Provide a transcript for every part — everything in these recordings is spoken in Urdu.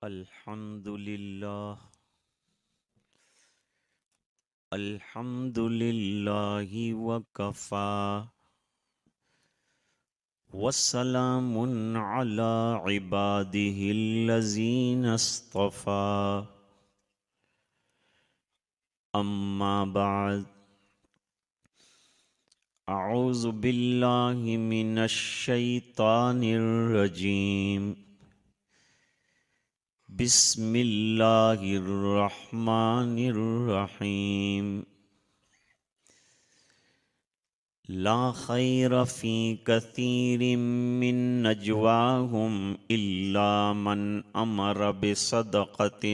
الحمد للہ الحمد للہ وکفی وسلام علی عباده الذین اصطفی اما بعد اعوذ باللہ من الشیطان الرجیم بسم اللہ الرحمن الرحیم لا خیر فی کثیر من نجواہم الا من امر بصدقۃ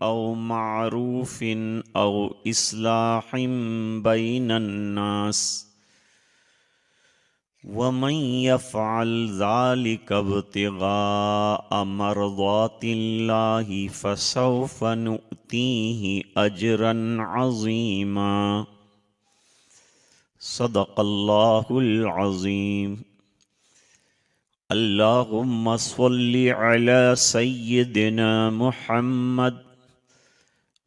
او معروف او اصلاح بین الناس ومن يفعل ذلك ابتغاء مرضات الله فسوف نؤتيه اجرا عظيما صدق الله العظيم اللهم صل على سيدنا محمد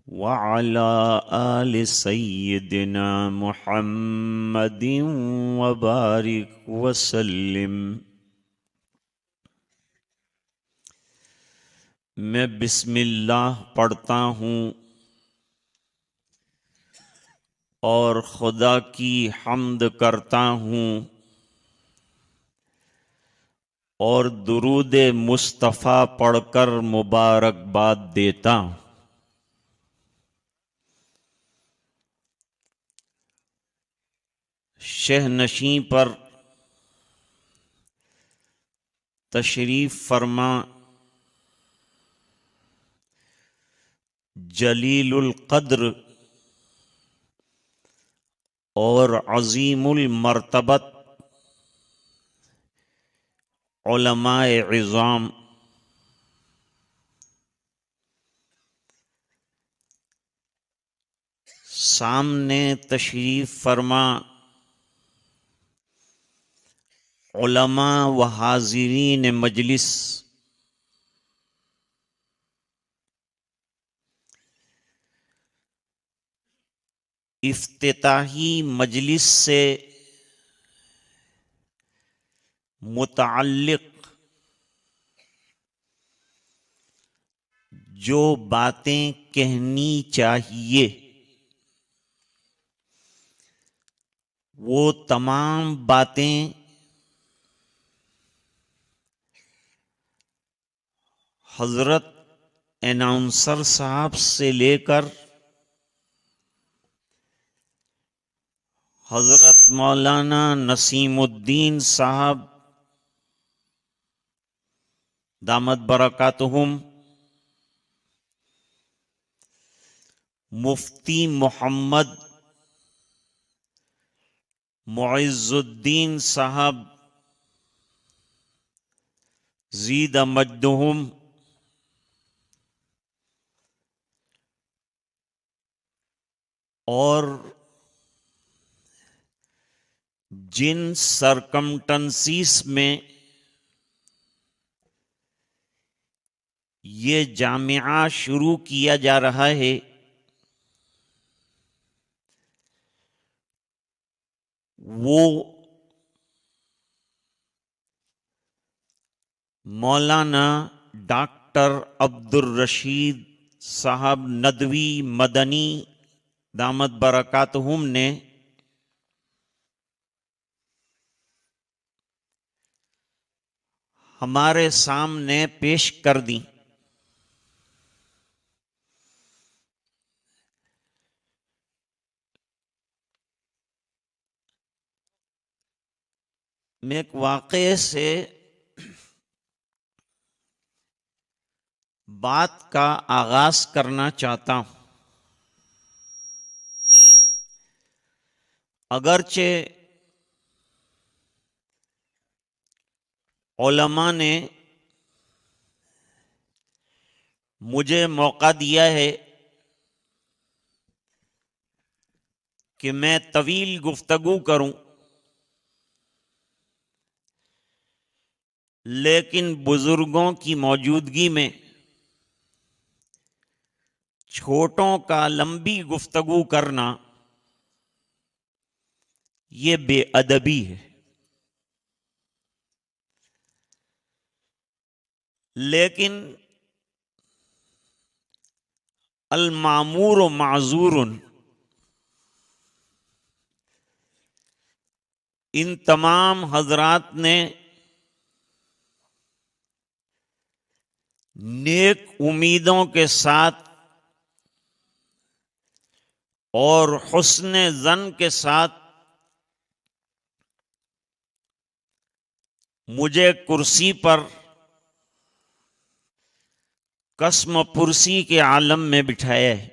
وعلى آل سيدنا محمد وبارك وسلم۔ میں بسم اللہ پڑھتا ہوں اور خدا کی حمد کرتا ہوں اور درود مصطفیٰ پڑھ کر مبارکباد دیتا ہوں۔ شہ نشین پر تشریف فرما جلیل القدر اور عظیم المرتبت علماء عظام سامنے تشریف فرما علماء و حاضرین مجلس، افتتاحی مجلس سے متعلق جو باتیں کہنی چاہیے وہ تمام باتیں حضرت اناؤنسر صاحب سے لے کر حضرت مولانا نسیم الدین صاحب دامت برکاتہم، مفتی محمد معز الدین صاحب زید مجدہم، اور جن سرکمٹنسیز میں یہ جامعہ شروع کیا جا رہا ہے وہ مولانا ڈاکٹر عبدالرشید صاحب ندوی مدنی دامت برکاتہم نے ہمارے سامنے پیش کر دی۔ میں ایک واقعے سے بات کا آغاز کرنا چاہتا ہوں۔ اگرچہ علماء نے مجھے موقع دیا ہے کہ میں طویل گفتگو کروں، لیکن بزرگوں کی موجودگی میں چھوٹوں کا لمبی گفتگو کرنا یہ بے ادبی ہے. لیکن المامور و معذور، ان تمام حضرات نے نیک امیدوں کے ساتھ اور حسن ظن کے ساتھ مجھے کرسی پر قسم پرسی کے عالم میں بٹھایا ہے.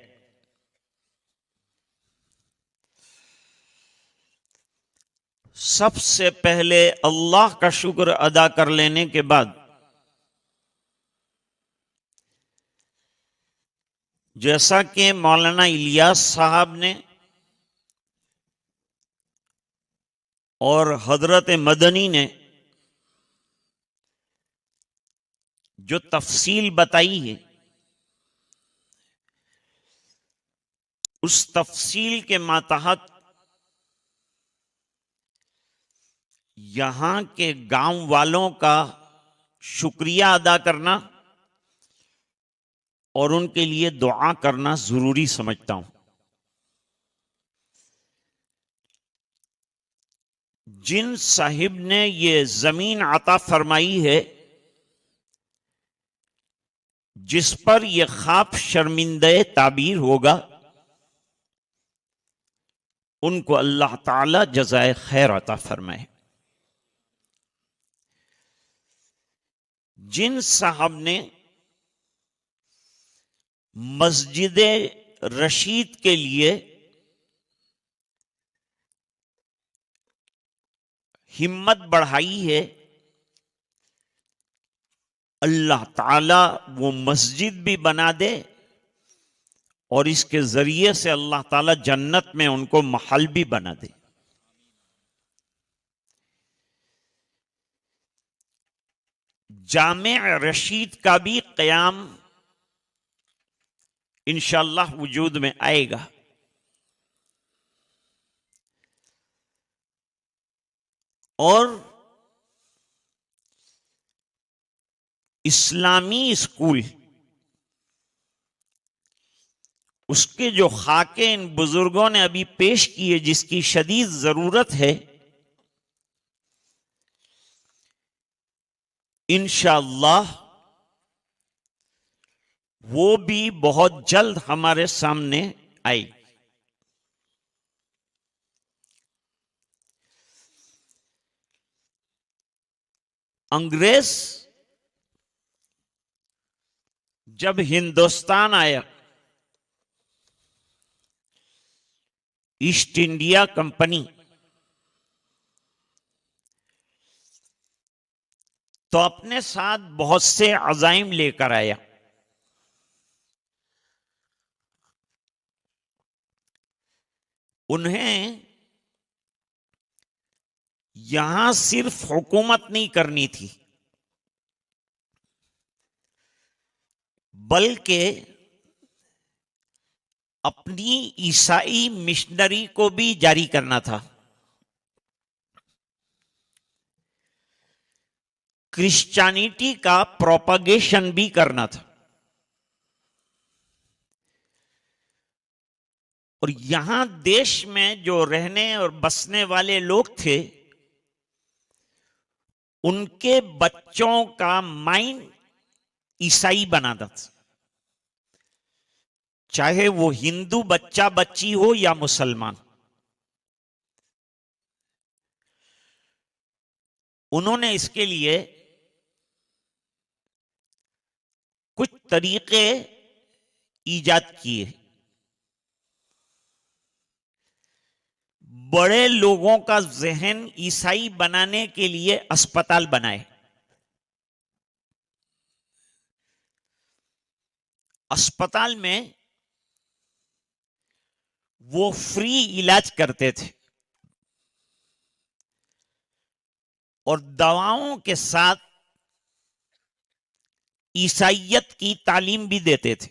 سب سے پہلے اللہ کا شکر ادا کر لینے کے بعد جیسا کہ مولانا الیاس صاحب نے اور حضرت مدنی نے جو تفصیل بتائی ہے، اس تفصیل کے ماتحت یہاں کے گاؤں والوں کا شکریہ ادا کرنا اور ان کے لیے دعا کرنا ضروری سمجھتا ہوں. جن صاحب نے یہ زمین عطا فرمائی ہے، جس پر یہ خواب شرمندہ تعبیر ہوگا، ان کو اللہ تعالی جزائے خیر عطا فرمائے. جن صاحب نے مسجد رشید کے لیے ہمت بڑھائی ہے، اللہ تعالی وہ مسجد بھی بنا دے اور اس کے ذریعے سے اللہ تعالی جنت میں ان کو محل بھی بنا دے. جامع رشید کا بھی قیام انشاءاللہ وجود میں آئے گا. اور اسلامی اسکول، اس کے جو خاکے ان بزرگوں نے ابھی پیش کیے، جس کی شدید ضرورت ہے، انشاءاللہ وہ بھی بہت جلد ہمارے سامنے آئے. انگریز جب ہندوستان آیا، ایسٹ انڈیا کمپنی، تو اپنے ساتھ بہت سے عزائم لے کر آیا. انہیں یہاں صرف حکومت نہیں کرنی تھی، بلکہ اپنی عیسائی مشنری کو بھی جاری کرنا تھا. کرسچینٹی کا پروپاگیشن بھی کرنا تھا. اور یہاں دیش میں جو رہنے اور بسنے والے لوگ تھے، ان کے بچوں کا مائنڈ عیسائی بناتا تھا، چاہے وہ ہندو بچہ بچی ہو یا مسلمان. انہوں نے اس کے لیے کچھ طریقے ایجاد کیے. بڑے لوگوں کا ذہن عیسائی بنانے کے لیے اسپتال بنائے. اسپتال میں وہ فری علاج کرتے تھے اور دواؤں کے ساتھ عیسائیت کی تعلیم بھی دیتے تھے.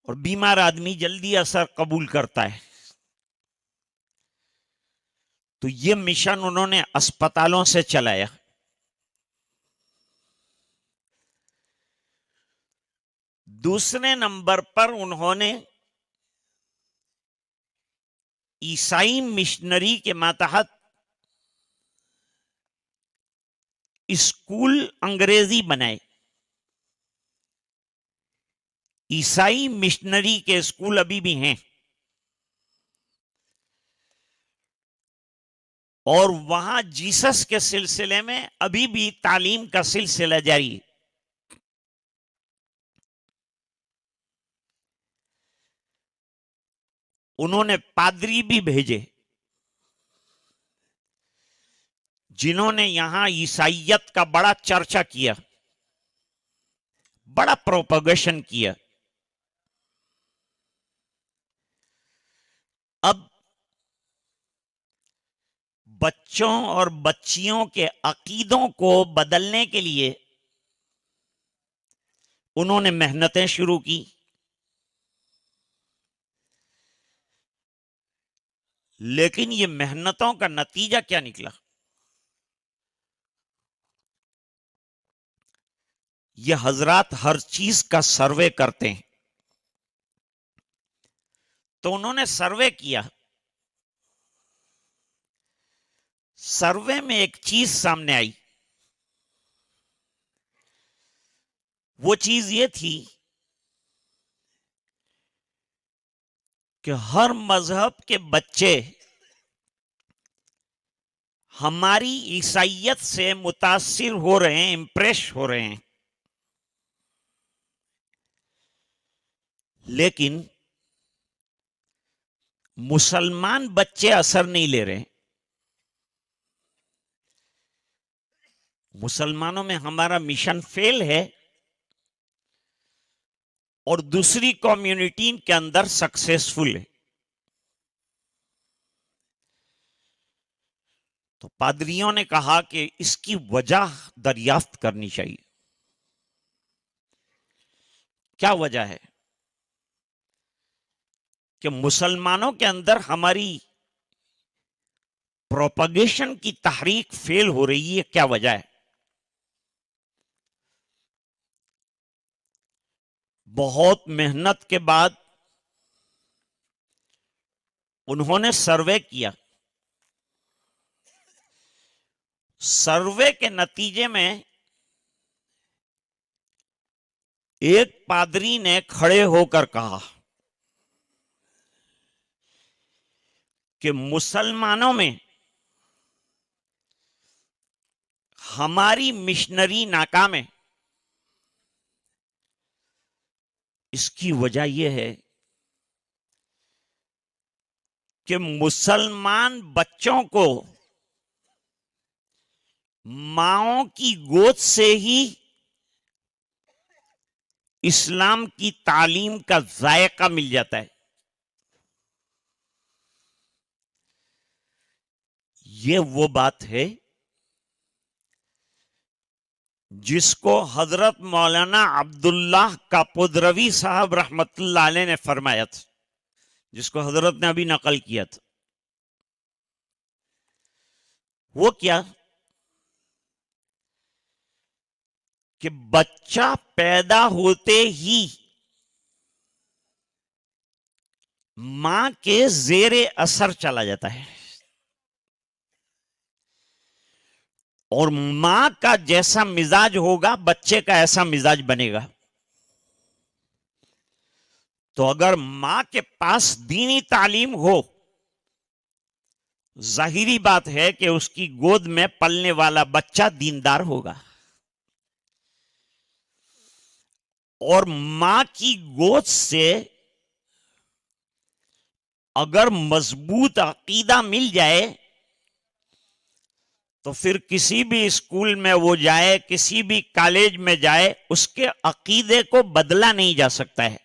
اور بیمار آدمی جلدی اثر قبول کرتا ہے. تو یہ مشن انہوں نے اسپتالوں سے چلایا. دوسرے نمبر پر انہوں نے عیسائی مشنری کے ماتحت اسکول انگریزی بنائے. عیسائی مشنری کے اسکول ابھی بھی ہیں اور وہاں جیسس کے سلسلے میں ابھی بھی تعلیم کا سلسلہ جاری ہے. انہوں نے پادری بھی بھیجے جنہوں نے یہاں عیسائیت کا بڑا چرچا کیا, بڑا پروپیگیشن کیا. اب بچوں اور بچیوں کے عقیدوں کو بدلنے کے لیے انہوں نے محنتیں شروع کی. لیکن یہ محنتوں کا نتیجہ کیا نکلا؟ یہ حضرات ہر چیز کا سروے کرتے ہیں. تو انہوں نے سروے کیا. سروے میں ایک چیز سامنے آئی. وہ چیز یہ تھی کہ ہر مذہب کے بچے ہماری عیسائیت سے متاثر ہو رہے ہیں, امپریس ہو رہے ہیں, لیکن مسلمان بچے اثر نہیں لے رہے. مسلمانوں میں ہمارا مشن فیل ہے اور دوسری کمیونٹی کے اندر سکسیسفل ہے. تو پادریوں نے کہا کہ اس کی وجہ دریافت کرنی چاہیے. کیا وجہ ہے کہ مسلمانوں کے اندر ہماری پروپیگیشن کی تحریک فیل ہو رہی ہے؟ کیا وجہ ہے؟ بہت محنت کے بعد انہوں نے سروے کیا. سروے کے نتیجے میں ایک پادری نے کھڑے ہو کر کہا کہ مسلمانوں میں ہماری مشنری ناکام ہے. اس کی وجہ یہ ہے کہ مسلمان بچوں کو ماؤں کی گود سے ہی اسلام کی تعلیم کا ذائقہ مل جاتا ہے. یہ وہ بات ہے جس کو حضرت مولانا عبداللہ کاپودروی صاحب رحمت اللہ علیہ نے فرمایا تھا, جس کو حضرت نے ابھی نقل کیا تھا. وہ کیا کہ بچہ پیدا ہوتے ہی ماں کے زیر اثر چلا جاتا ہے اور ماں کا جیسا مزاج ہوگا بچے کا ایسا مزاج بنے گا. تو اگر ماں کے پاس دینی تعلیم ہو, ظاہری بات ہے کہ اس کی گود میں پلنے والا بچہ دیندار ہوگا. اور ماں کی گود سے اگر مضبوط عقیدہ مل جائے تو پھر کسی بھی اسکول میں وہ جائے, کسی بھی کالج میں جائے, اس کے عقیدے کو بدلا نہیں جا سکتا ہے.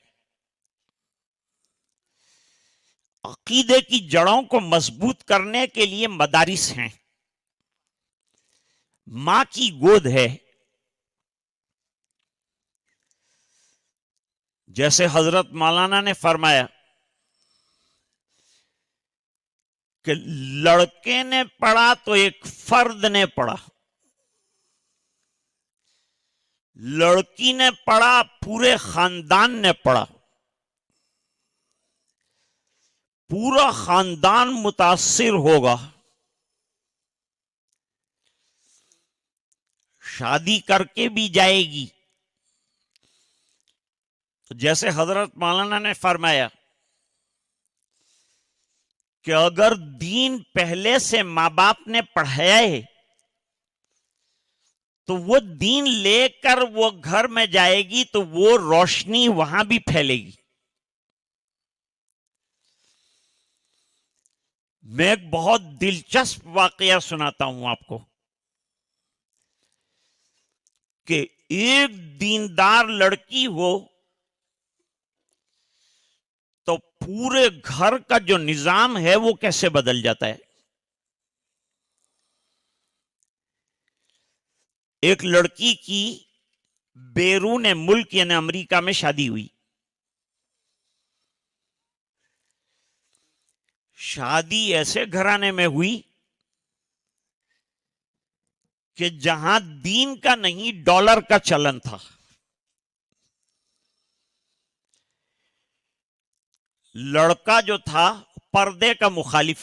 عقیدے کی جڑوں کو مضبوط کرنے کے لیے مدارس ہیں, ماں کی گود ہے. جیسے حضرت مولانا نے فرمایا کہ لڑکے نے پڑھا تو ایک فرد نے پڑھا، لڑکی نے پڑھا پورے خاندان نے پڑھا، پورا خاندان متاثر ہوگا، شادی کر کے بھی جائے گی۔ تو جیسے حضرت مولانا نے فرمایا کہ اگر دین پہلے سے ماں باپ نے پڑھایا ہے تو وہ دین لے کر وہ گھر میں جائے گی تو وہ روشنی وہاں بھی پھیلے گی۔ میں ایک بہت دلچسپ واقعہ سناتا ہوں آپ کو کہ ایک دیندار لڑکی ہو تو پورے گھر کا جو نظام ہے وہ کیسے بدل جاتا ہے۔ ایک لڑکی کی بیرون ملک یعنی امریکہ میں شادی ہوئی، شادی ایسے گھرانے میں ہوئی کہ جہاں دین کا نہیں ڈالر کا چلن تھا۔ لڑکا جو تھا پردے کا مخالف،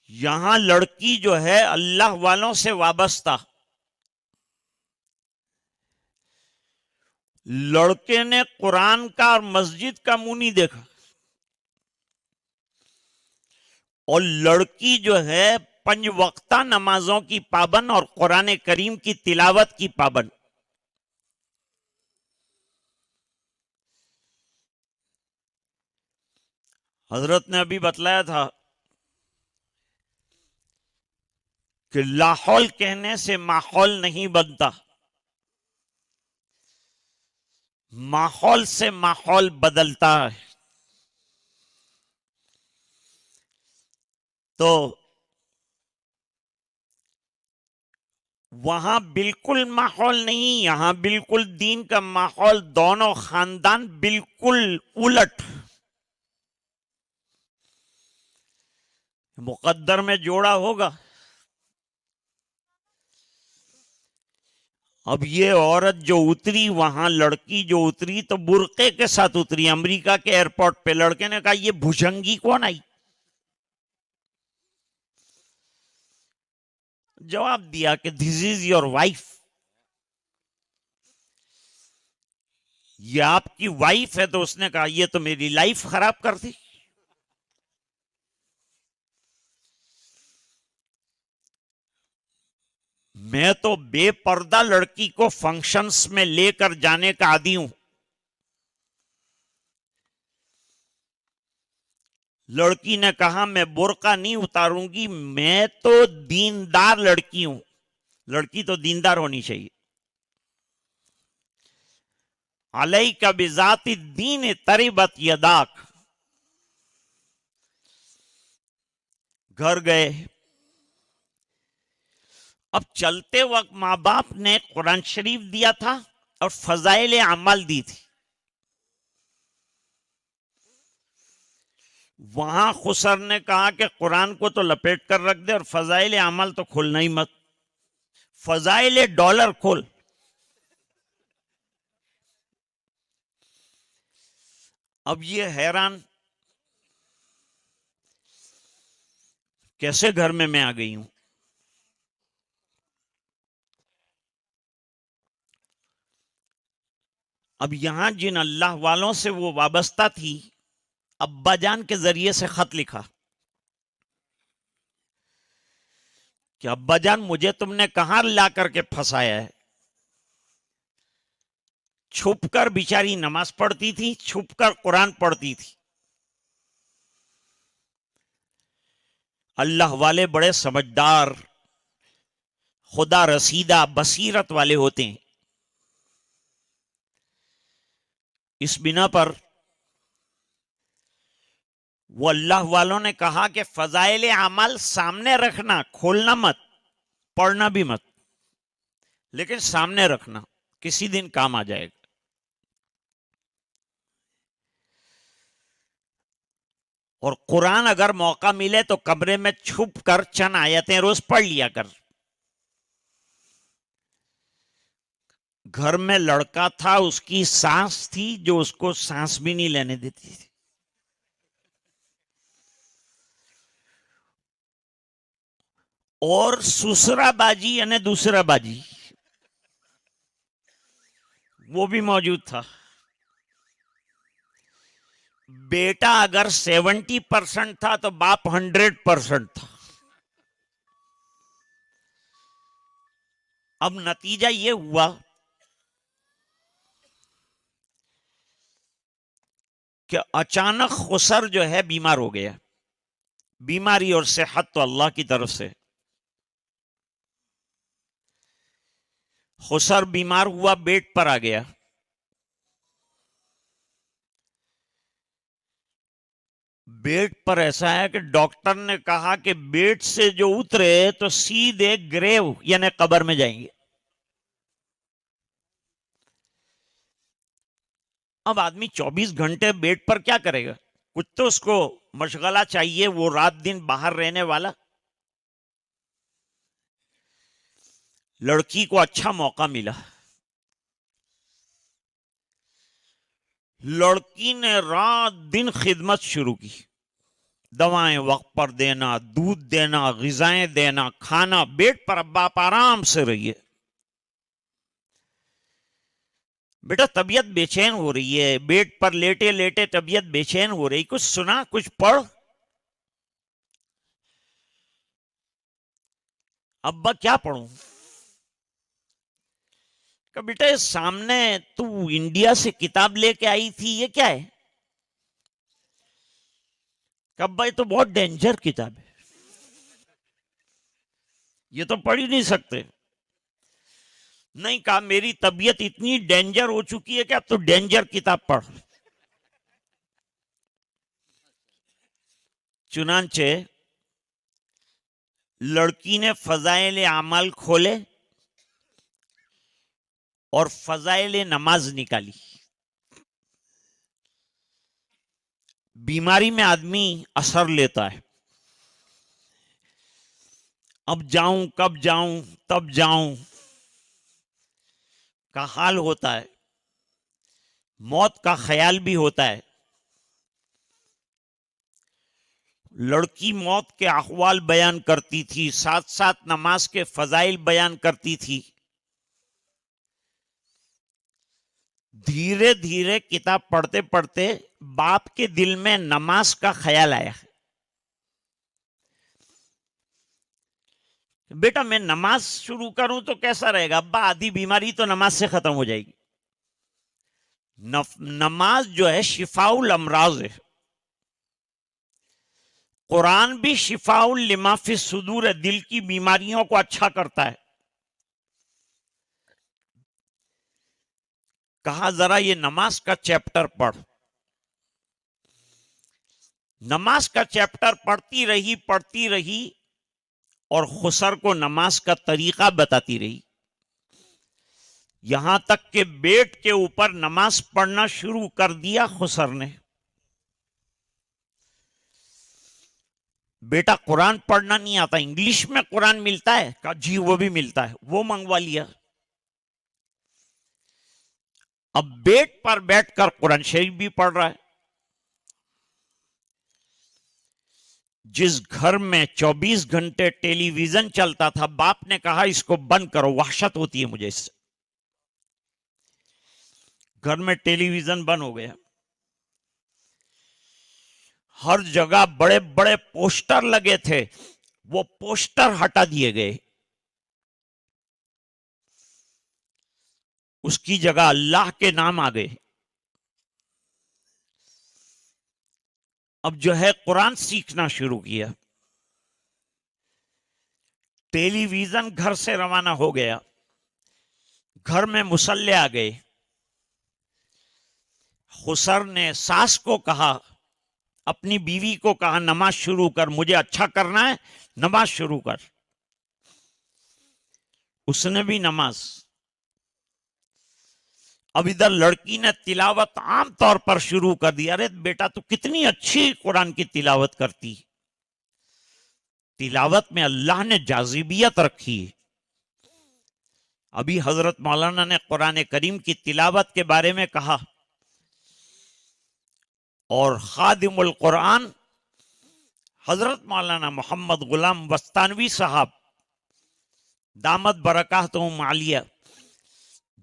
یہاں لڑکی جو ہے اللہ والوں سے وابستہ۔ لڑکے نے قرآن کا اور مسجد کا منہ نہیں دیکھا، اور لڑکی جو ہے 5 وقتہ نمازوں کی پابند اور قرآن کریم کی تلاوت کی پابند۔ حضرت نے ابھی بتلایا تھا کہ لاحول کہنے سے ماحول نہیں بنتا، ماحول سے ماحول بدلتا ہے۔ تو وہاں بالکل ماحول نہیں، یہاں بالکل دین کا ماحول، دونوں خاندان بالکل الٹ۔ مقدر میں جوڑا ہوگا۔ اب یہ عورت جو اتری وہاں، لڑکی جو اتری تو برقعے کے ساتھ اتری امریکہ کے ایئرپورٹ پہ۔ لڑکے نے کہا یہ بھجنگی کون آئی؟ جواب دیا کہ دس از یور وائف، یہ آپ کی وائف ہے۔ تو اس نے کہا یہ تو میری لائف خراب کر دی۔ میں تو بے پردہ لڑکی کو فنکشنز میں لے کر جانے کا عادی ہوں۔ لڑکی نے کہا میں برقع نہیں اتاروں گی، میں تو دیندار لڑکی ہوں۔ لڑکی تو دیندار ہونی چاہیے۔ علیک بذات الدین تربت یداک۔ گھر گئے۔ اب چلتے وقت ماں باپ نے قرآن شریف دیا تھا اور فضائل عمل دی تھی۔ وہاں خسر نے کہا کہ قرآن کو تو لپیٹ کر رکھ دے اور فضائل عمل تو کھولنا ہی مت، فضائل ڈالر کھول۔ اب یہ حیران کیسے گھر میں آ گئی ہوں۔ اب یہاں جن اللہ والوں سے وہ وابستہ تھی، ابا جان کے ذریعے سے خط لکھا کہ ابا جان مجھے تم نے کہاں لا کر کے پھنسایا ہے۔ چھپ کر بیچاری نماز پڑھتی تھی، چھپ کر قرآن پڑھتی تھی۔ اللہ والے بڑے سمجھدار، خدا رسیدہ، بصیرت والے ہوتے ہیں۔ اس بنا پر وہ اللہ والوں نے کہا کہ فضائل عمل سامنے رکھنا، کھولنا مت، پڑھنا بھی مت، لیکن سامنے رکھنا کسی دن کام آ جائے گا. اور قرآن اگر موقع ملے تو کمرے میں چھپ کر چند آیتیں روز پڑھ لیا کر. گھر میں لڑکا تھا، اس کی سانس تھی جو اس کو سانس بھی نہیں لینے دیتی تھی. اور سسرا باجی یعنی دوسرا باجی وہ بھی موجود تھا. بیٹا اگر 70% تھا تو باپ 100% تھا. اب نتیجہ یہ ہوا کہ اچانک خسر جو ہے بیمار ہو گیا. بیماری اور صحت تو اللہ کی طرف سے. خسر بیمار ہوا، بیڈ پر آ گیا. بیڈ پر ایسا ہے کہ ڈاکٹر نے کہا کہ بیڈ سے جو اترے تو سیدھے گریو یعنی قبر میں جائیں گے. اب آدمی 24 گھنٹے بیڈ پر کیا کرے گا؟ کچھ تو اس کو مشغلہ چاہیے، وہ رات دن باہر رہنے والا. لڑکی کو اچھا موقع ملا. لڑکی نے رات دن خدمت شروع کی. دوائیں وقت پر دینا، دودھ دینا، غذائیں دینا، کھانا. بیڈ پر ابا آپ آرام سے رہیے. بیٹا طبیعت بے چین ہو رہی ہے، بیڈ پر لیٹے لیٹے طبیعت بے چین ہو رہی، کچھ سنا، کچھ پڑھ. ابا کیا پڑھوں؟ کہ بیٹا سامنے تو انڈیا سے کتاب لے کے آئی تھی، یہ کیا ہے؟ کہ ابا یہ تو بہت ڈینجر کتاب ہے، یہ تو پڑھ ہی نہیں سکتے. نہیں، کہا میری طبیعت اتنی ڈینجر ہو چکی ہے کہ اب تو ڈینجر کتاب پڑھ. چنانچہ لڑکی نے فضائل اعمال کھولے اور فضائل نماز نکالی. بیماری میں آدمی اثر لیتا ہے. اب جاؤں، کب جاؤں، تب جاؤں کا حال ہوتا ہے. موت کا خیال بھی ہوتا ہے. لڑکی موت کے احوال بیان کرتی تھی، ساتھ ساتھ نماز کے فضائل بیان کرتی تھی. دھیرے دھیرے کتاب پڑھتے پڑھتے باپ کے دل میں نماز کا خیال آیا. بیٹا میں نماز شروع کروں تو کیسا رہے گا؟ ابا آدھی بیماری تو نماز سے ختم ہو جائے گی. نماز جو ہے شفاء الامراض ہے. قرآن بھی شفاء لما فی الصدور ہے، دل کی بیماریوں کو اچھا کرتا ہے. کہا ذرا یہ نماز کا چیپٹر پڑھ. نماز کا چیپٹر پڑھتی رہی اور خسر کو نماز کا طریقہ بتاتی رہی، یہاں تک کہ بیٹ کے اوپر نماز پڑھنا شروع کر دیا خسر نے. بیٹا قرآن پڑھنا نہیں آتا، انگلش میں قرآن ملتا ہے؟ کہا جی وہ بھی ملتا ہے، وہ منگوا لیا. اب بیٹ پر بیٹھ کر قرآن شریف بھی پڑھ رہا ہے. جس گھر میں 24 گھنٹے ٹیلی ویژن چلتا تھا، باپ نے کہا اس کو بند کرو، وحشت ہوتی ہے مجھے اس سے. گھر میں ٹیلی ویژن بند ہو گیا. ہر جگہ بڑے بڑے پوسٹر لگے تھے، وہ پوسٹر ہٹا دیے گئے. اس کی جگہ اللہ کے نام آ گئے. اب جو ہے قرآن سیکھنا شروع کیا. ٹیلی ویژن گھر سے روانہ ہو گیا. گھر میں مصلے آ گئے. خسر نے ساس کو کہا، اپنی بیوی کو کہا نماز شروع کر، مجھے اچھا کرنا ہے، نماز شروع کر. اس نے بھی نماز. اب ادھر لڑکی نے تلاوت عام طور پر شروع کر دی. ارے بیٹا تو کتنی اچھی قرآن کی تلاوت کرتی. تلاوت میں اللہ نے جاذبیت رکھی. ابھی حضرت مولانا نے قرآن کریم کی تلاوت کے بارے میں کہا، اور خادم القرآن حضرت مولانا محمد غلام وستانوی صاحب دامت برکاتہم عالیہ،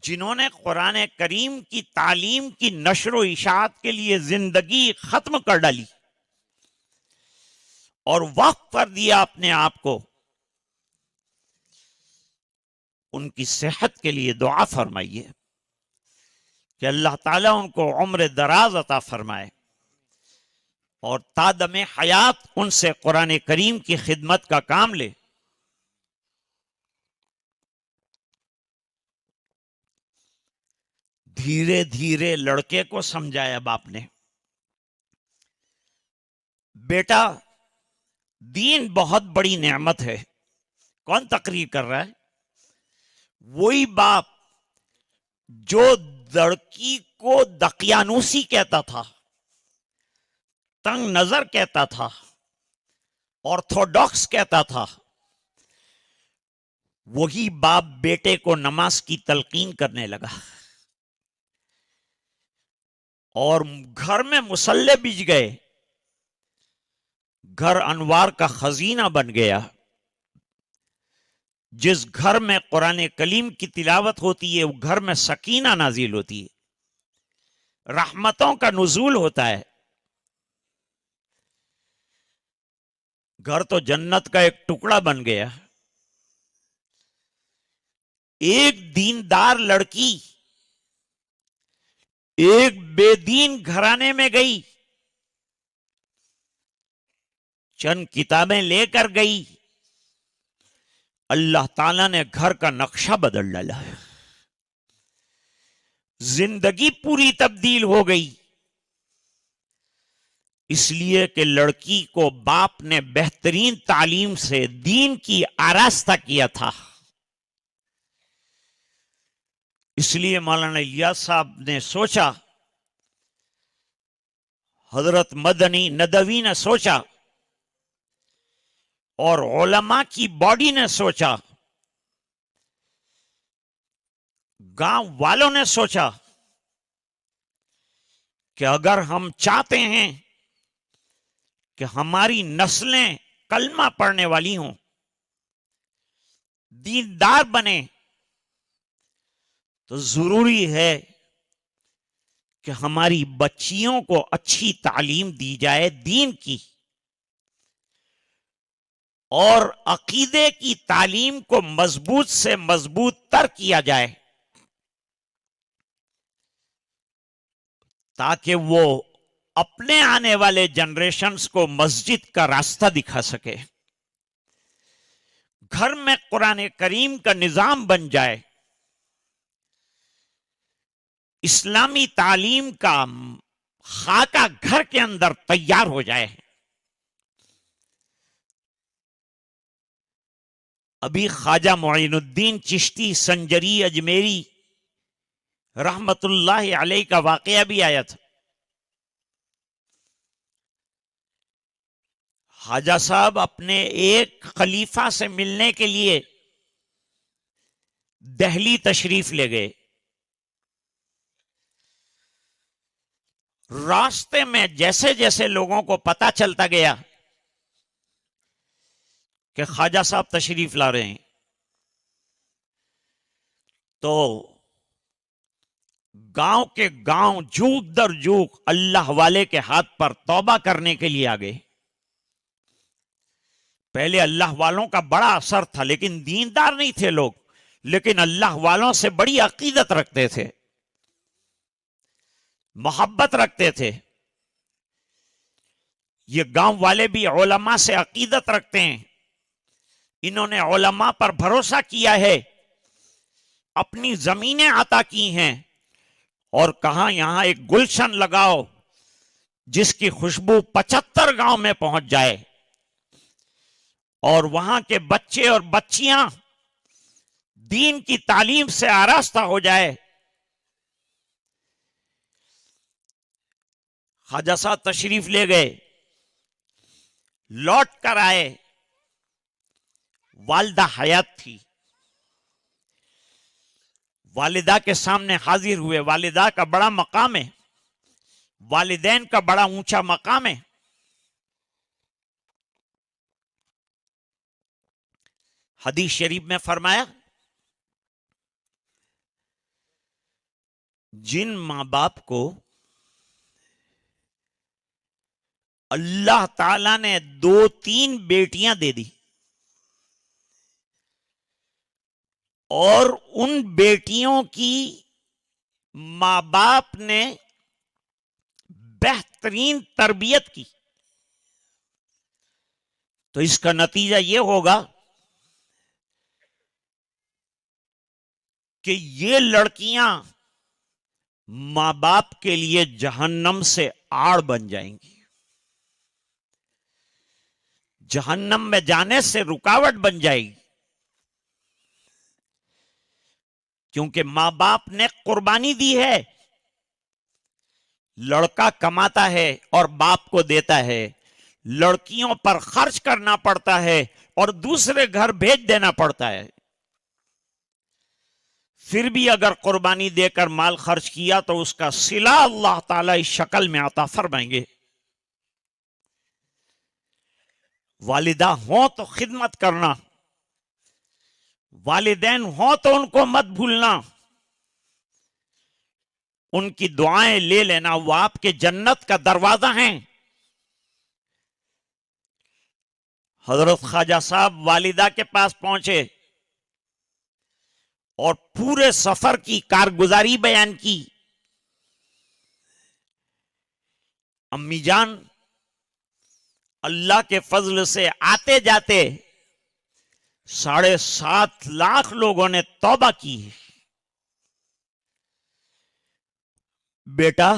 جنہوں نے قرآن کریم کی تعلیم کی نشر و اشاعت کے لیے زندگی ختم کر ڈالی اور وقف کر دیا اپنے آپ کو، ان کی صحت کے لیے دعا فرمائیے کہ اللہ تعالیٰ ان کو عمر دراز عطا فرمائے اور تا دم حیات ان سے قرآن کریم کی خدمت کا کام لے. دھیرے دھیرے لڑکے کو سمجھایا باپ نے، بیٹا دین بہت بڑی نعمت ہے. کون تقریر کر رہا ہے؟ وہی باپ جو لڑکی کو دقیانوسی کہتا تھا، تنگ نظر کہتا تھا، آرتھوڈاکس کہتا تھا، وہی باپ بیٹے کو نماز کی تلقین کرنے لگا اور گھر میں مصلے بچ گئے. گھر انوار کا خزینہ بن گیا. جس گھر میں قرآن کلیم کی تلاوت ہوتی ہے وہ گھر میں سکینہ نازل ہوتی ہے، رحمتوں کا نزول ہوتا ہے. گھر تو جنت کا ایک ٹکڑا بن گیا. ایک دیندار لڑکی ایک بے دین گھرانے میں گئی، چند کتابیں لے کر گئی، اللہ تعالیٰ نے گھر کا نقشہ بدل ڈالا. زندگی پوری تبدیل ہو گئی، اس لیے کہ لڑکی کو باپ نے بہترین تعلیم سے دین کی آراستہ کیا تھا. اس لیے مولانا الیاس صاحب نے سوچا، حضرت مدنی ندوی نے سوچا، اور علماء کی باڈی نے سوچا، گاؤں والوں نے سوچا کہ اگر ہم چاہتے ہیں کہ ہماری نسلیں کلمہ پڑھنے والی ہوں، دیندار بنے، تو ضروری ہے کہ ہماری بچیوں کو اچھی تعلیم دی جائے دین کی، اور عقیدے کی تعلیم کو مضبوط سے مضبوط تر کیا جائے تاکہ وہ اپنے آنے والے جنریشنز کو مسجد کا راستہ دکھا سکے. گھر میں قرآن کریم کا نظام بن جائے، اسلامی تعلیم کا خاکہ گھر کے اندر تیار ہو جائے. ابھی خواجہ معین الدین چشتی سنجری اجمیری رحمت اللہ علیہ کا واقعہ بھی آیا تھا. خواجہ صاحب اپنے ایک خلیفہ سے ملنے کے لیے دہلی تشریف لے گئے. راستے میں جیسے جیسے لوگوں کو پتا چلتا گیا کہ خواجہ صاحب تشریف لا رہے ہیں، تو گاؤں کے گاؤں جھوک در جھوک اللہ والے کے ہاتھ پر توبہ کرنے کے لیے آ گئے. پہلے اللہ والوں کا بڑا اثر تھا، لیکن دیندار نہیں تھے لوگ، لیکن اللہ والوں سے بڑی عقیدت رکھتے تھے، محبت رکھتے تھے. یہ گاؤں والے بھی علماء سے عقیدت رکھتے ہیں، انہوں نے علماء پر بھروسہ کیا ہے، اپنی زمینیں عطا کی ہیں اور کہاں یہاں ایک گلشن لگاؤ جس کی خوشبو 75 گاؤں میں پہنچ جائے اور وہاں کے بچے اور بچیاں دین کی تعلیم سے آراستہ ہو جائے. خواجہ صاحب تشریف لے گئے، لوٹ کر آئے، والدہ حیات تھی، والدہ کے سامنے حاضر ہوئے۔ والدہ کا بڑا مقام ہے، والدین کا بڑا اونچا مقام ہے۔ حدیث شریف میں فرمایا، جن ماں باپ کو اللہ تعالی نے 2-3 بیٹیاں دے دی اور ان بیٹیوں کی ماں باپ نے بہترین تربیت کی، تو اس کا نتیجہ یہ ہوگا کہ یہ لڑکیاں ماں باپ کے لیے جہنم سے آڑ بن جائیں گی، جہنم میں جانے سے رکاوٹ بن جائے گی، کیونکہ ماں باپ نے قربانی دی ہے۔ لڑکا کماتا ہے اور باپ کو دیتا ہے، لڑکیوں پر خرچ کرنا پڑتا ہے اور دوسرے گھر بھیج دینا پڑتا ہے، پھر بھی اگر قربانی دے کر مال خرچ کیا تو اس کا صلہ اللہ تعالیٰ اس شکل میں عطا فرمائیں گے۔ والدہ ہوں تو خدمت کرنا، والدین ہوں تو ان کو مت بھولنا، ان کی دعائیں لے لینا، وہ آپ کے جنت کا دروازہ ہیں۔ حضرت خواجہ صاحب والدہ کے پاس پہنچے اور پورے سفر کی کارگزاری بیان کی۔ امی جان، اللہ کے فضل سے آتے جاتے 7.5 لاکھ لوگوں نے توبہ کی ہے۔ بیٹا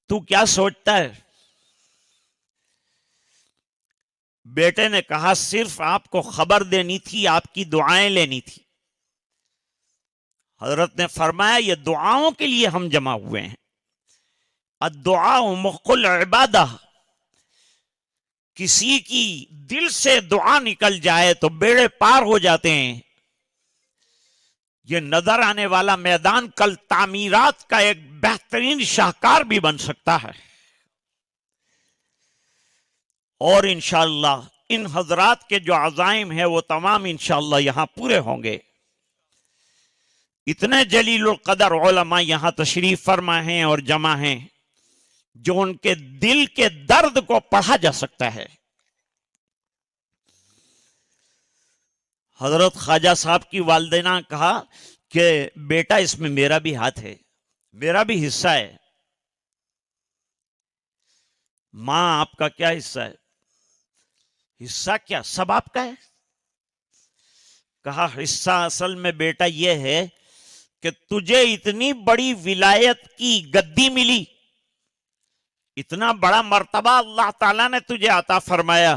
تو کیا سوچتا ہے؟ بیٹے نے کہا صرف آپ کو خبر دینی تھی، آپ کی دعائیں لینی تھی۔ حضرت نے فرمایا یہ دعاؤں کے لیے ہم جمع ہوئے ہیں، الدعاء مخ العبادہ، کسی کی دل سے دعا نکل جائے تو بیڑے پار ہو جاتے ہیں۔ یہ نظر آنے والا میدان کل تعمیرات کا ایک بہترین شاہکار بھی بن سکتا ہے، اور انشاءاللہ ان حضرات کے جو عزائم ہیں وہ تمام انشاءاللہ یہاں پورے ہوں گے۔ اتنے جلیل القدر علماء یہاں تشریف فرما ہیں اور جمع ہیں جو ان کے دل کے درد کو پڑھا جا سکتا ہے۔ حضرت خواجہ صاحب کی والدہ نے کہا کہ بیٹا اس میں میرا بھی ہاتھ ہے، میرا بھی حصہ ہے۔ ماں آپ کا کیا حصہ ہے؟ حصہ کیا، سب آپ کا ہے؟ کہا حصہ اصل میں بیٹا یہ ہے کہ تجھے اتنی بڑی ولایت کی گدی ملی، اتنا بڑا مرتبہ اللہ تعالیٰ نے تجھے عطا فرمایا،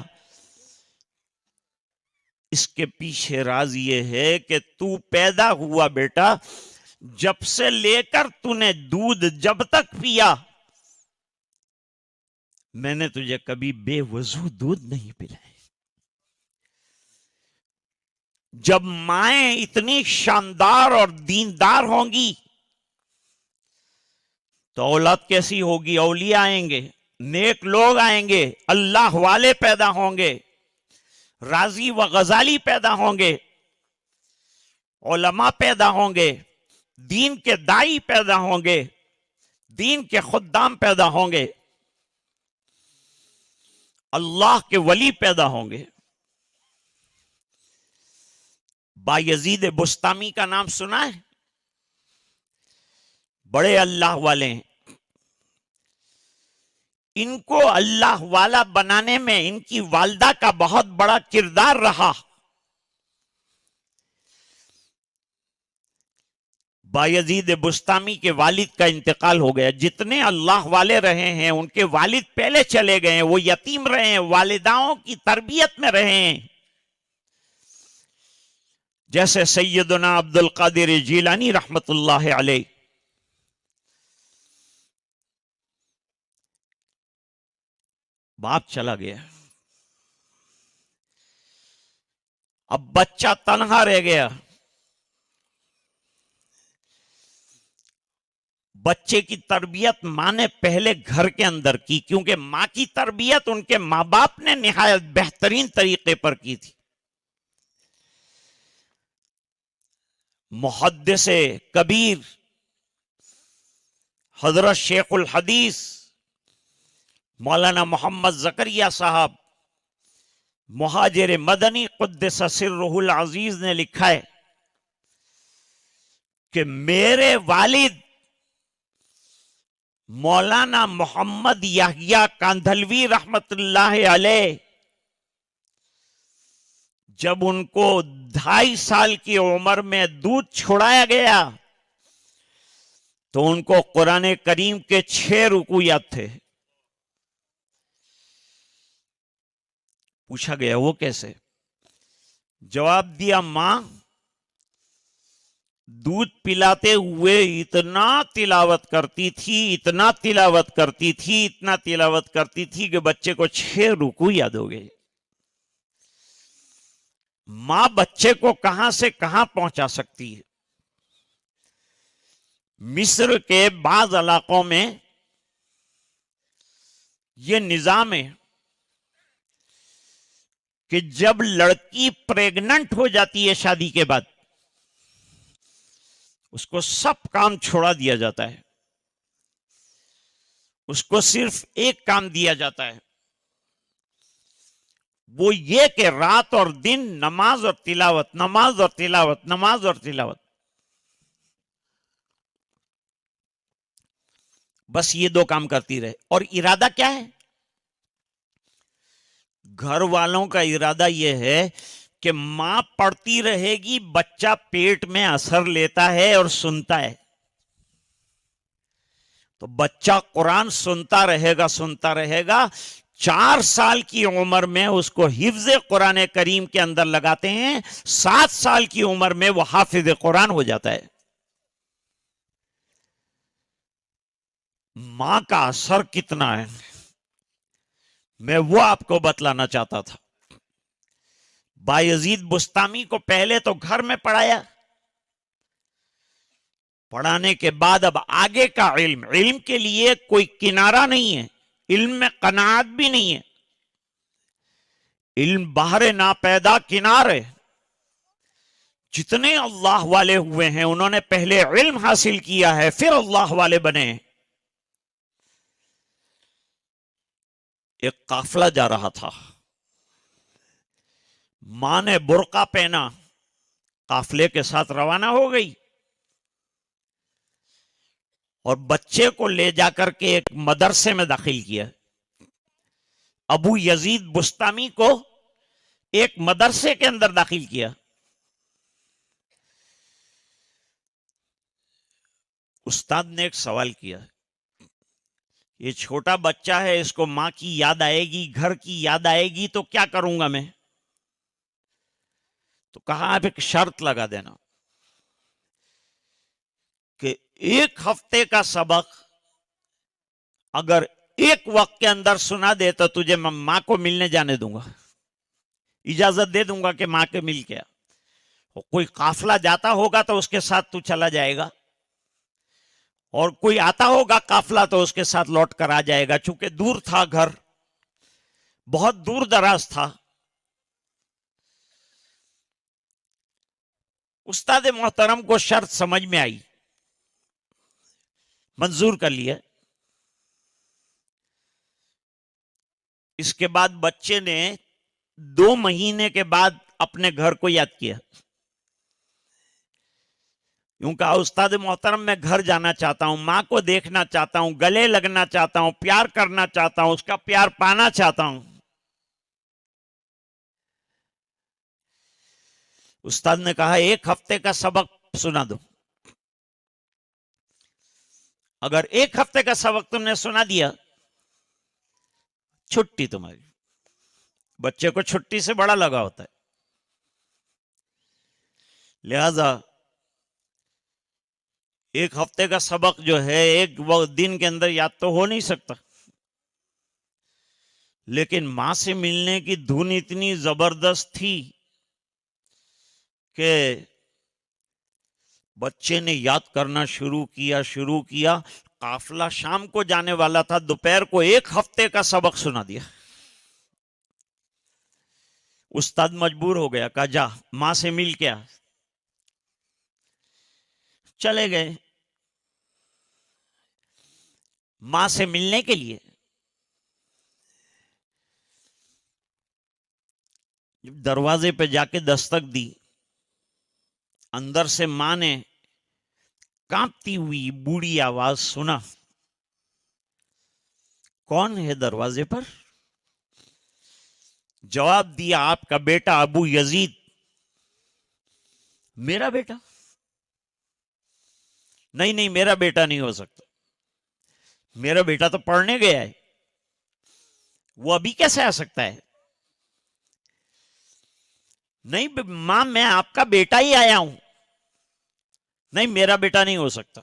اس کے پیچھے راز یہ ہے کہ تو پیدا ہوا بیٹا، جب سے لے کر تو نے دودھ جب تک پیا، میں نے تجھے کبھی بے وضو دودھ نہیں پلائے۔ جب مائیں اتنی شاندار اور دیندار ہوں گی تو اولاد کیسی ہوگی؟ اولیاء آئیں گے، نیک لوگ آئیں گے، اللہ والے پیدا ہوں گے، راضی و غزالی پیدا ہوں گے، علماء پیدا ہوں گے، دین کے دائی پیدا ہوں گے، دین کے خدام پیدا ہوں گے، اللہ کے ولی پیدا ہوں گے۔ بایزید بستامی کا نام سنا ہے؟ بڑے اللہ والے ہیں، ان کو اللہ والا بنانے میں ان کی والدہ کا بہت بڑا کردار رہا۔ بایزید بستامی کے والد کا انتقال ہو گیا، جتنے اللہ والے رہے ہیں ان کے والد پہلے چلے گئے ہیں، وہ یتیم رہے ہیں، والداؤں کی تربیت میں رہے ہیں، جیسے سیدنا عبد القادر جیلانی رحمت اللہ علیہ۔ باپ چلا گیا، اب بچہ تنہا رہ گیا. بچے کی تربیت ماں نے پہلے گھر کے اندر کی، کیونکہ ماں کی تربیت ان کے ماں باپ نے نہایت بہترین طریقے پر کی تھی. محدث کبیر حضرت شیخ الحدیث مولانا محمد زکریا صاحب مہاجر مدنی قدس سرہ العزیز نے لکھا ہے کہ میرے والد مولانا محمد یحییٰ کاندھلوی رحمت اللہ علیہ جب ان کو 2.5 سال کی عمر میں دودھ چھڑایا گیا تو ان کو قرآن کریم کے 6 رکوع یاد تھے. پوچھا گیا وہ کیسے؟ جواب دیا، ماں دودھ پلاتے ہوئے اتنا تلاوت کرتی تھی، اتنا تلاوت کرتی تھی، اتنا تلاوت کرتی تھی کہ بچے کو 6 رکوع یاد ہو گئے. ماں بچے کو کہاں سے کہاں پہنچا سکتی ہے. مصر کے بعض علاقوں میں یہ نظام ہے کہ جب لڑکی پریگننٹ ہو جاتی ہے شادی کے بعد، اس کو سب کام چھوڑا دیا جاتا ہے. اس کو صرف ایک کام دیا جاتا ہے، وہ یہ کہ رات اور دن نماز اور تلاوت، نماز اور تلاوت، نماز اور تلاوت. بس یہ 2 کام کرتی رہے. اور ارادہ کیا ہے؟ گھر والوں کا ارادہ یہ ہے کہ ماں پڑھتی رہے گی، بچہ پیٹ میں اثر لیتا ہے اور سنتا ہے. تو بچہ قرآن سنتا رہے گا، سنتا رہے گا. 4 سال کی عمر میں اس کو حفظ قرآن کریم کے اندر لگاتے ہیں، 7 سال کی عمر میں وہ حافظ قرآن ہو جاتا ہے. ماں کا اثر کتنا ہے میں وہ آپ کو بتلانا چاہتا تھا. بایزید بستامی کو پہلے تو گھر میں پڑھایا، پڑھانے کے بعد اب آگے کا علم، علم کے لیے کوئی کنارہ نہیں ہے، علم میں قناعت بھی نہیں ہے. علم باہر ناپیدا کنارے. جتنے اللہ والے ہوئے ہیں انہوں نے پہلے علم حاصل کیا ہے، پھر اللہ والے بنے. ایک قافلہ جا رہا تھا، ماں نے برقع پہنا، قافلے کے ساتھ روانہ ہو گئی اور بچے کو لے جا کر کے ایک مدرسے میں داخل کیا. ابو یزید بستامی کو ایک مدرسے کے اندر داخل کیا. استاد نے ایک سوال کیا، یہ چھوٹا بچہ ہے، اس کو ماں کی یاد آئے گی، گھر کی یاد آئے گی تو کیا کروں گا میں؟ تو کہا آپ ایک شرط لگا دینا کہ 1 ہفتے کا سبق اگر ایک وقت کے اندر سنا دے تو تجھے میں ماں کو ملنے جانے دوں گا، اجازت دے دوں گا کہ ماں کے مل کے آ. کوئی قافلہ جاتا ہوگا تو اس کے ساتھ تو چلا جائے گا، اور کوئی آتا ہوگا قافلہ تو اس کے ساتھ لوٹ کر آ جائے گا. چونکہ دور تھا گھر، بہت دور دراز تھا. استاد محترم کو شرط سمجھ میں آئی، منظور کر لیا. اس کے بعد بچے نے 2 مہینے کے بعد اپنے گھر کو یاد کیا. یوں کہا، استاد محترم میں گھر جانا چاہتا ہوں، ماں کو دیکھنا چاہتا ہوں، گلے لگنا چاہتا ہوں، پیار کرنا چاہتا ہوں، اس کا پیار پانا چاہتا ہوں. استاد نے کہا 1 ہفتے کا سبق سنا دو. اگر 1 ہفتے کا سبق تم نے سنا دیا، چھٹی تمہاری. بچے کو چھٹی سے بڑا لگا ہوتا ہے، لہذا 1 ہفتے کا سبق جو ہے 1 دن کے اندر یاد تو ہو نہیں سکتا. لیکن ماں سے ملنے کی دھن اتنی زبردست تھی کہ بچے نے یاد کرنا شروع کیا. قافلہ شام کو جانے والا تھا، دوپہر کو 1 ہفتے کا سبق سنا دیا. استاد مجبور ہو گیا، کہا جا ماں سے مل کے آ. چلے گئے ماں سے ملنے کے لیے. جب دروازے پہ جا کے دستک دی، اندر سے ماں نے کانپتی ہوئی بوڑھی آواز سنا، کون ہے دروازے پر؟ جواب دیا، آپ کا بیٹا ابو یزید. میرا بیٹا؟ نہیں میرا بیٹا نہیں ہو سکتا، میرا بیٹا تو پڑھنے گیا ہے، وہ ابھی کیسے آ سکتا ہے؟ نہیں ماں میں آپ کا بیٹا ہی آیا ہوں. نہیں میرا بیٹا نہیں ہو سکتا.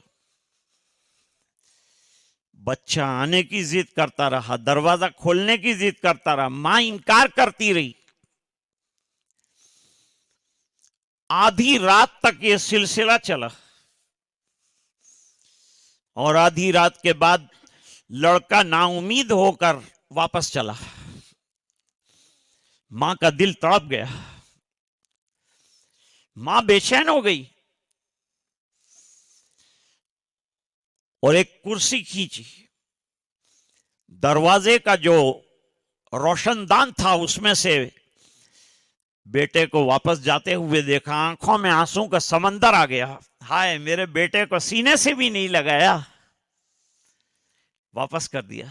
بچہ آنے کی ضد کرتا رہا، دروازہ کھولنے کی ضد کرتا رہا، ماں انکار کرتی رہی. آدھی رات تک یہ سلسلہ چلا، اور آدھی رات کے بعد لڑکا نا امید ہو کر واپس چلا. ماں کا دل تڑپ گیا، ماں بے چین ہو گئی اور ایک کرسی کھینچی. دروازے کا جو روشن دان تھا اس میں سے بیٹے کو واپس جاتے ہوئے دیکھا. آنکھوں میں آنسوں کا سمندر آ گیا. ہائے میرے بیٹے کو سینے سے بھی نہیں لگایا، واپس کر دیا.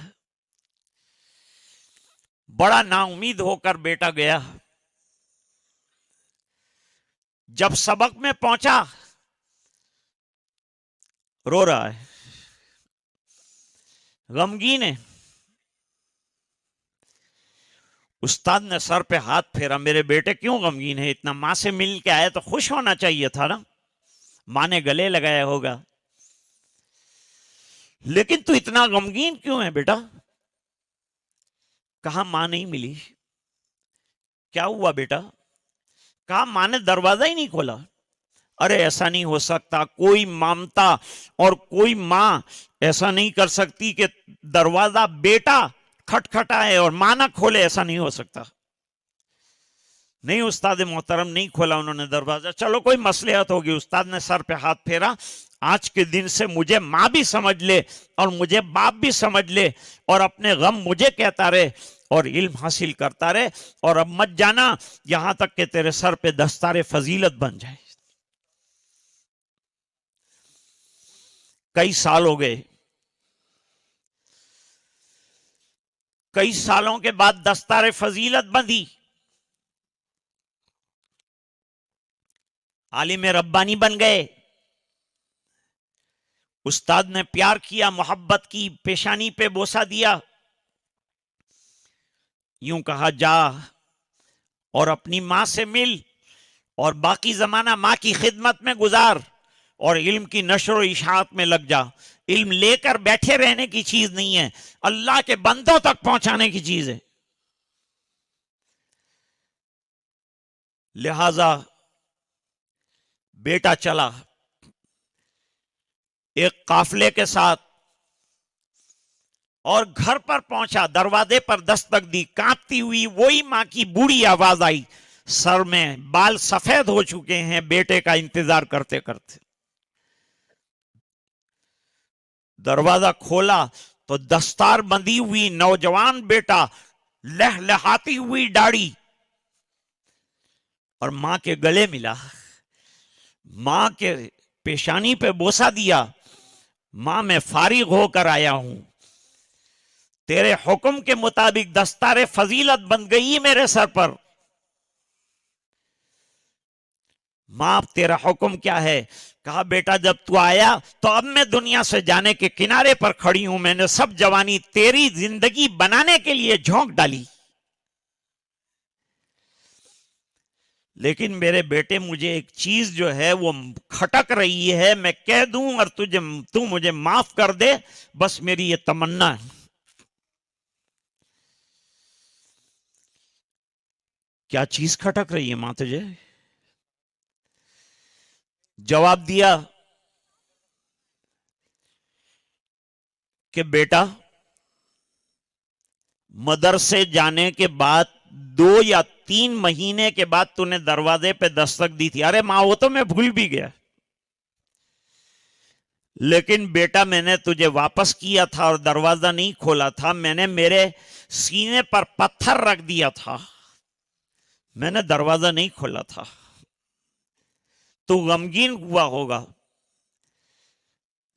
بڑا نا امید ہو کر بیٹا گیا. جب سبق میں پہنچا رو رہا ہے، غمگین ہے. استاد نے سر پہ ہاتھ پھیرا، میرے بیٹے کیوں غمگین ہے اتنا؟ ماں سے مل کے آئے تو خوش ہونا چاہیے تھا نا، ماں نے گلے لگایا ہوگا. لیکن تو اتنا غمگین کیوں ہے بیٹا؟ کہا ماں نہیں ملی. کیا ہوا بیٹا؟ کہا ماں نے دروازہ ہی نہیں کھولا. ارے ایسا نہیں ہو سکتا، کوئی مامتا اور کوئی ماں ایسا نہیں کر سکتی کہ دروازہ بیٹا کھٹکھٹائے اور ماں نہ کھولے، ایسا نہیں ہو سکتا. نہیں استاد محترم نہیں کھولا انہوں نے دروازہ. چلو کوئی مصلحت ہوگی. استاد نے سر پہ ہاتھ پھیرا، آج کے دن سے مجھے ماں بھی سمجھ لے اور مجھے باپ بھی سمجھ لے، اور اپنے غم مجھے کہتا رہے اور علم حاصل کرتا رہے، اور اب مت جانا یہاں تک کہ تیرے سر پہ دستار فضیلت بن جائے. کئی سال ہو گئے، کئی سالوں کے بعد دستار فضیلت بندھی. عالم ربانی بن گئے. استاد نے پیار کیا، محبت کی، پیشانی پہ بوسہ دیا. یوں کہا جا اور اپنی ماں سے مل اور باقی زمانہ ماں کی خدمت میں گزار اور علم کی نشر و اشاعت میں لگ جا. علم لے کر بیٹھے رہنے کی چیز نہیں ہے، اللہ کے بندوں تک پہنچانے کی چیز ہے. لہذا بیٹا چلا ایک قافلے کے ساتھ اور گھر پر پہنچا. دروازے پر دستک دی، کانپتی ہوئی وہی ماں کی بوڑھی آواز آئی. سر میں بال سفید ہو چکے ہیں بیٹے کا انتظار کرتے کرتے. دروازہ کھولا تو دستار بندھی ہوئی نوجوان بیٹا، لہلہاتی ہوئی داڑھی، اور ماں کے گلے ملا، ماں کے پیشانی پہ بوسہ دیا. ماں میں فارغ ہو کر آیا ہوں، تیرے حکم کے مطابق دستار فضیلت بن گئی میرے سر پر. ماں تیرا حکم کیا ہے؟ کہا بیٹا جب تو آیا تو اب میں دنیا سے جانے کے کنارے پر کھڑی ہوں. میں نے سب جوانی تیری زندگی بنانے کے لیے جھونک ڈالی، لیکن میرے بیٹے مجھے ایک چیز جو ہے وہ کھٹک رہی ہے. میں کہہ دوں اور تو مجھے معاف کر دے، بس میری یہ تمنا ہے. کیا چیز کھٹک رہی ہے ماں تجھے؟ جواب دیا کہ بیٹا مدرسے جانے کے بعد 2 یا 3 مہینے کے بعد تو نے دروازے پہ دستک دی تھی. ارے ماں وہ تو میں بھول بھی گیا, لیکن بیٹا میں نے تجھے واپس کیا تھا اور دروازہ نہیں کھولا تھا. میں نے میرے سینے پر پتھر رکھ دیا تھا, میں نے دروازہ نہیں کھولا تھا. تو غمگین ہوا ہوگا,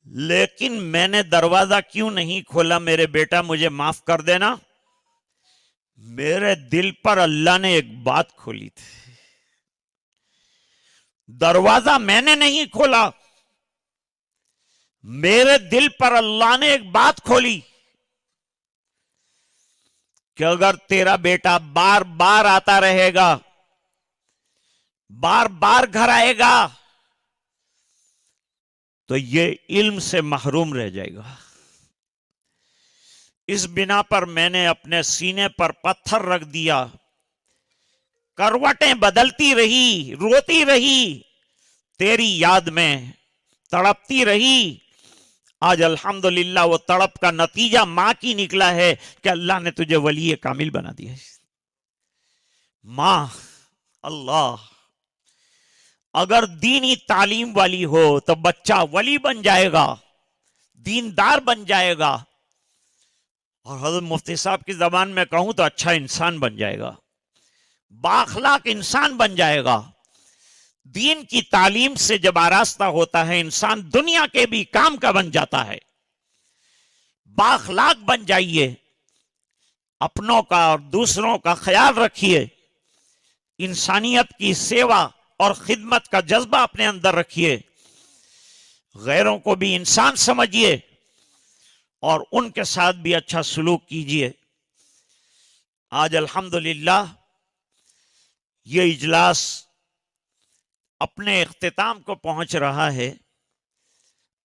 لیکن میں نے دروازہ کیوں نہیں کھولا میرے بیٹا, مجھے معاف کر دینا. میرے دل پر اللہ نے ایک بات کھولی تھی. دروازہ میں نے نہیں کھولا, میرے دل پر اللہ نے ایک بات کھولی کہ اگر تیرا بیٹا بار بار آتا رہے گا, بار بار گھر آئے گا, تو یہ علم سے محروم رہ جائے گا. اس بنا پر میں نے اپنے سینے پر پتھر رکھ دیا. کروٹیں بدلتی رہی, روتی رہی, تیری یاد میں تڑپتی رہی. آج الحمدللہ وہ تڑپ کا نتیجہ ماں کی نکلا ہے کہ اللہ نے تجھے ولی کامل بنا دیا. ماں, اللہ اگر دینی تعلیم والی ہو تو بچہ ولی بن جائے گا, دیندار بن جائے گا, اور حضرت مفتی صاحب کی زبان میں کہوں تو اچھا انسان بن جائے گا, بااخلاق انسان بن جائے گا. دین کی تعلیم سے جب آراستہ ہوتا ہے انسان دنیا کے بھی کام کا بن جاتا ہے. بااخلاق بن جائیے, اپنوں کا اور دوسروں کا خیال رکھیے, انسانیت کی سیوا اور خدمت کا جذبہ اپنے اندر رکھیے, غیروں کو بھی انسان سمجھیے اور ان کے ساتھ بھی اچھا سلوک کیجیے. آج الحمدللہ یہ اجلاس اپنے اختتام کو پہنچ رہا ہے.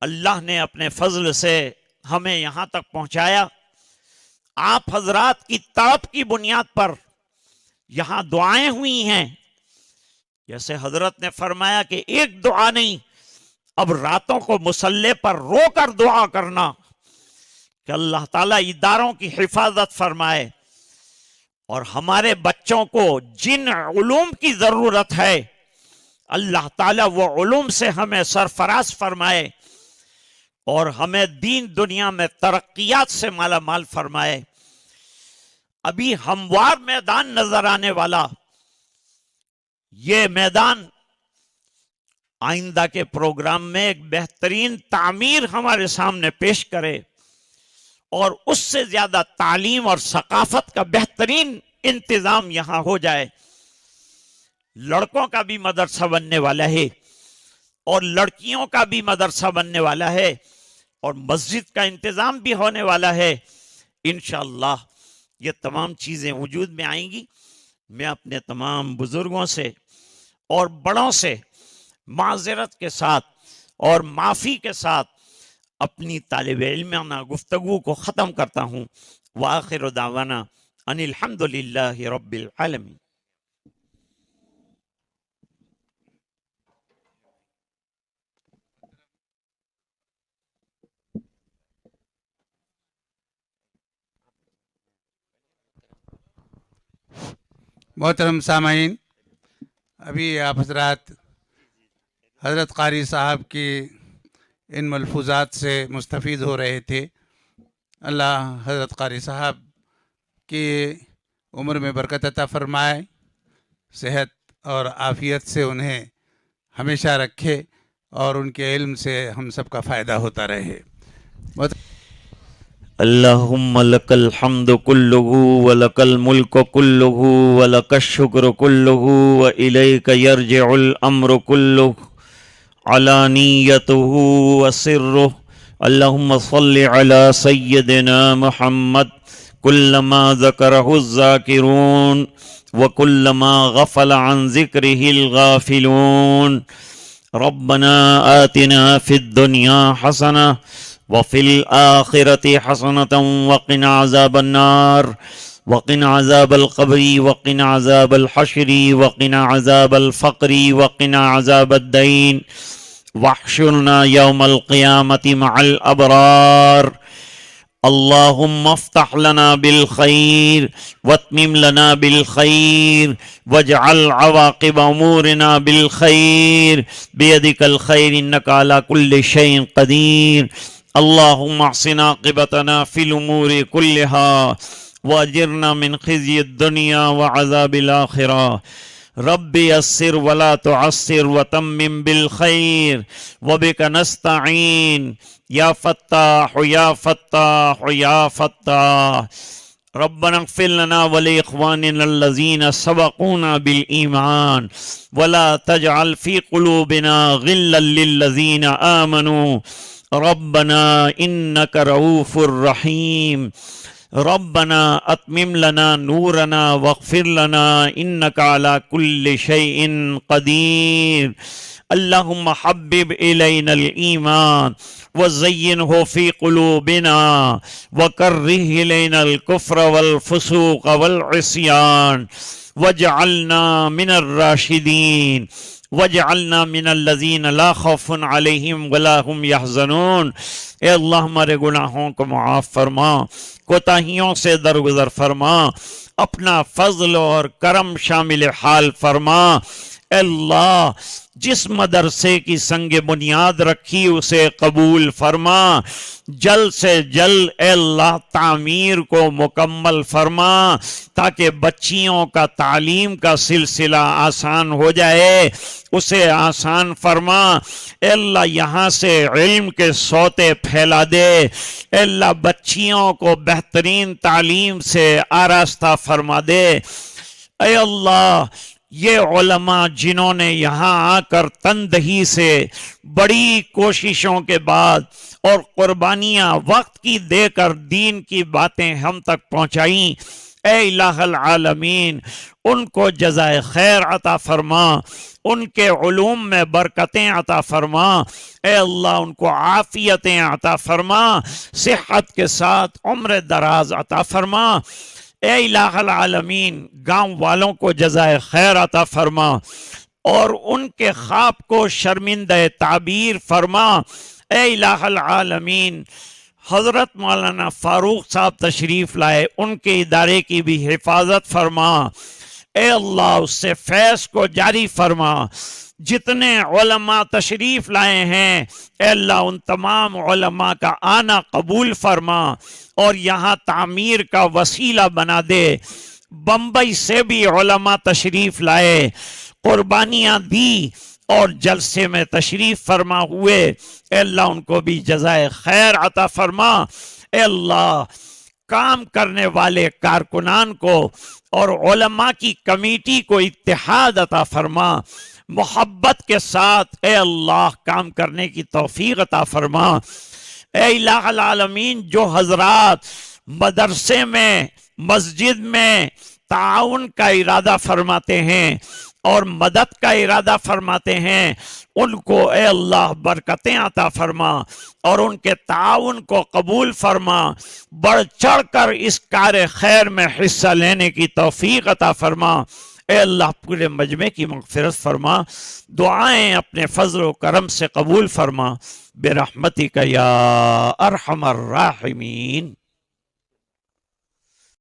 اللہ نے اپنے فضل سے ہمیں یہاں تک پہنچایا. آپ حضرات کی طلب کی بنیاد پر یہاں دعائیں ہوئی ہیں. جیسے حضرت نے فرمایا کہ ایک دعا نہیں, اب راتوں کو مصلے پر رو کر دعا کرنا کہ اللہ تعالیٰ اداروں کی حفاظت فرمائے, اور ہمارے بچوں کو جن علوم کی ضرورت ہے اللہ تعالیٰ وہ علوم سے ہمیں سرفراز فرمائے, اور ہمیں دین دنیا میں ترقیات سے مالا مال فرمائے. ابھی ہموار میدان نظر آنے والا یہ میدان آئندہ کے پروگرام میں ایک بہترین تعمیر ہمارے سامنے پیش کرے, اور اس سے زیادہ تعلیم اور ثقافت کا بہترین انتظام یہاں ہو جائے. لڑکوں کا بھی مدرسہ بننے والا ہے اور لڑکیوں کا بھی مدرسہ بننے والا ہے, اور مسجد کا انتظام بھی ہونے والا ہے. انشاءاللہ یہ تمام چیزیں وجود میں آئیں گی. میں اپنے تمام بزرگوں سے اور بڑوں سے معذرت کے ساتھ اور معافی کے ساتھ اپنی طالب علمانہ گفتگو کو ختم کرتا ہوں. وآخر دعوانا ان الحمدللہ رب العالمین. محترم سامعین, ابھی آپ حضرات حضرت قاری صاحب کی ان ملفوظات سے مستفید ہو رہے تھے. اللہ حضرت قاری صاحب کی عمر میں برکت عطا فرمائے, صحت اور عافیت سے انہیں ہمیشہ رکھے, اور ان کے علم سے ہم سب کا فائدہ ہوتا رہے. اللہم لک الحمد کلہ ولک الملک کلہ ولک الشکر کلہ والیک یرجع الامر کلہ علانیتہ وسرہ. اللہم صل علی سیدنا محمد کلما ذکرہ الذاکرون وکلما غفل عن ذکرہ الغافلون. ربنا آتنا فی الدنیا حسنہ وفي الآخرة حسنة وقنا عذاب النار. وقنا عذاب القبر وقنا عذاب الحشر وقنا عذاب الفقر وقنا عذاب الدين واحشرنا يوم القيامة مع الأبرار اللهم افتح لنا بالخير واتمم لنا بالخير واجعل عواقب امورنا بالخير بيدك الخير انك على كل شيء قدير اللهم احسن عاقبتنا في الامور كلها واجرنا من خزي الدنيا وعذاب الاخره رب يسر ولا تعسر وتمم بالخير وبك نستعين يا فتاح يا فتاح يا فتاح ربنا اغفر لنا ولإخواننا الذين سبقونا بالإيمان ولا تجعل في قلوبنا غلا للذين آمنوا ربنا إنك رؤوف رحيم ربنا أتمم لنا نورنا واغفر لنا إنك على كل شيء قدير اللهم حبب إلينا الإيمان وزينه في قلوبنا وكره إلينا الكفر والفسوق والعصيان واجعلنا من الراشدين واجعلنا من الذين لا خوف عليهم ولا هم يحزنون اے اللہ ہمارے گناہوں کو معاف فرما کوتاہیوں سے درگزر فرما اپنا فضل اور کرم شامل حال فرما اے اللہ جس مدرسے کی سنگ بنیاد رکھی اسے قبول فرما جلد سے جلد اے اللہ تعمیر کو مکمل فرما تاکہ بچیوں کا تعلیم کا سلسلہ آسان ہو جائے اسے آسان فرما اے اللہ یہاں سے علم کے سوتے پھیلا دے اے اللہ بچیوں کو بہترین تعلیم سے آراستہ فرما دے اے اللہ یہ علماء جنہوں نے یہاں آ کر تندہی سے بڑی کوششوں کے بعد اور قربانیاں وقت کی دے کر دین کی باتیں ہم تک پہنچائیں اے الہ العالمین ان کو جزائے خیر عطا فرما ان کے علوم میں برکتیں عطا فرما اے اللہ ان کو عافیتیں عطا فرما صحت کے ساتھ عمر دراز عطا فرما اے الہ العالمین گاؤں والوں کو جزائے خیر عطا فرما اور ان کے خواب کو شرمندہ تعبیر فرما اے الہ العالمین حضرت مولانا فاروق صاحب تشریف لائے ان کے ادارے کی بھی حفاظت فرما اے اللہ اس سے فیض کو جاری فرما جتنے علماء تشریف لائے ہیں اے اللہ ان تمام علماء کا آنا قبول فرما اور یہاں تعمیر کا وسیلہ بنا دے بمبئی سے بھی علماء تشریف لائے قربانیاں دی اور جلسے میں تشریف فرما ہوئے اے اللہ ان کو بھی جزائے خیر عطا فرما اے اللہ کام کرنے والے کارکنان کو اور علماء کی کمیٹی کو اتحاد عطا فرما محبت کے ساتھ اے اللہ کام کرنے کی توفیق عطا فرما اے الہ العالمین جو حضرات مدرسے میں مسجد میں تعاون کا ارادہ فرماتے ہیں اور مدد کا ارادہ فرماتے ہیں ان کو اے اللہ برکتیں عطا فرما اور ان کے تعاون کو قبول فرما بڑھ چڑھ کر اس کار خیر میں حصہ لینے کی توفیق عطا فرما اے اللہ پورے مجمع کی مغفرت فرما دعائیں اپنے فضل و کرم سے قبول فرما برحمتک یا ارحم الراحمین